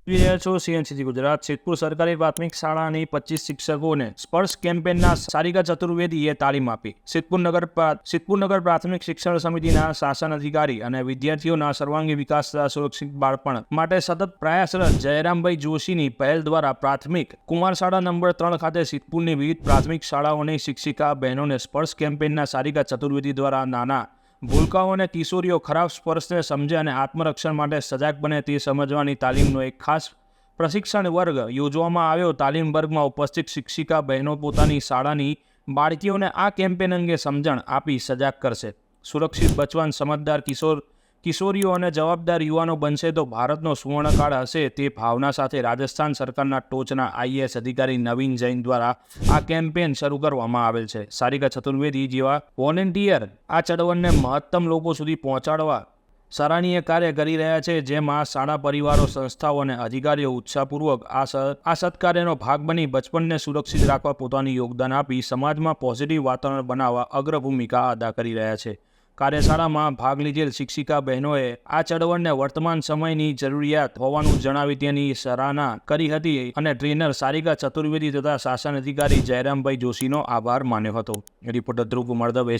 સીએનસીટી ગુજરાત સિદ્ધપુર સરકારી પ્રાથમિક શાળાની 25 શિક્ષકોને સ્પર્શ કેમ્પેનના સારિકા ચતુર્વેદીએ તાલીમ આપી. સિદ્ધપુર નગર પ્રાથમિક શિક્ષણ સમિતિના શાસન અધિકારી અને વિદ્યાર્થીઓના સર્વાંગી વિકાસ તથા સુરક્ષિત બાળપણ માટે સતત પ્રયાસરત જયરામભાઈ જોશીની પહેલ દ્વારા પ્રાથમિક કુમાર શાળા નંબર 3 ખાતે સિદ્ધપુરની વિવિધ પ્રાથમિક શાળાઓની શિક્ષિકા બહેનોને સ્પર્શ કેમ્પેનના સારિકા ચતુર્વેદી દ્વારા નાના ભૂલકાઓ અને કિશોરીઓ ખરાબ સ્પર્શને સમજે અને આત્મરક્ષણ માટે સજાગ બને તે સમજવાની તાલીમનો એક ખાસ પ્રશિક્ષણ વર્ગ યોજવામાં આવ્યો. તાલીમ વર્ગમાં ઉપસ્થિત શિક્ષિકા બહેનો પોતાની શાળાની બાળકીઓને આ કેમ્પેન અંગે સમજણ આપી સજાગ કરશે. સુરક્ષિત બચવાન સમજદાર કિશોરીઓ અને જવાબદાર યુવાનો બનશે તો ભારતનો સુવર્ણકાળ હશે. તે ભાવના સાથે રાજસ્થાન સરકારના ટોચના આઈએએસ અધિકારી નવીન જૈન દ્વારા આ કેમ્પેન શરૂ કરવામાં આવેલ છે. સારિકા ચતુર્વેદી જેવા વોલેન્ટિયર આ ચળવળને મહત્તમ લોકો સુધી પહોંચાડવા સરાહનીય કાર્ય કરી રહ્યા છે, જેમાં શાળા પરિવારો, સંસ્થાઓ અને અધિકારીઓ ઉત્સાહપૂર્વક આ સત્કાર્યનો ભાગ બની બચપનને સુરક્ષિત રાખવા પોતાનું યોગદાન આપી સમાજમાં પોઝિટિવ વાતાવરણ બનાવવા અગ્રભૂમિકા અદા કરી રહ્યા છે. કાર્યશાળામાં ભાગ લીધેલ શિક્ષિકા બહેનોએ આ ચળવળને વર્તમાન સમયની જરૂરિયાત હોવાનું જણાવી તેની સરાહના કરી હતી અને ટ્રેનર સારિકા ચતુર્વેદી તથા શાસન અધિકારી જયરામભાઈ જોશીનો આભાર માન્યો હતો. રિપોર્ટર ધ્રુવ કુમાર દવે.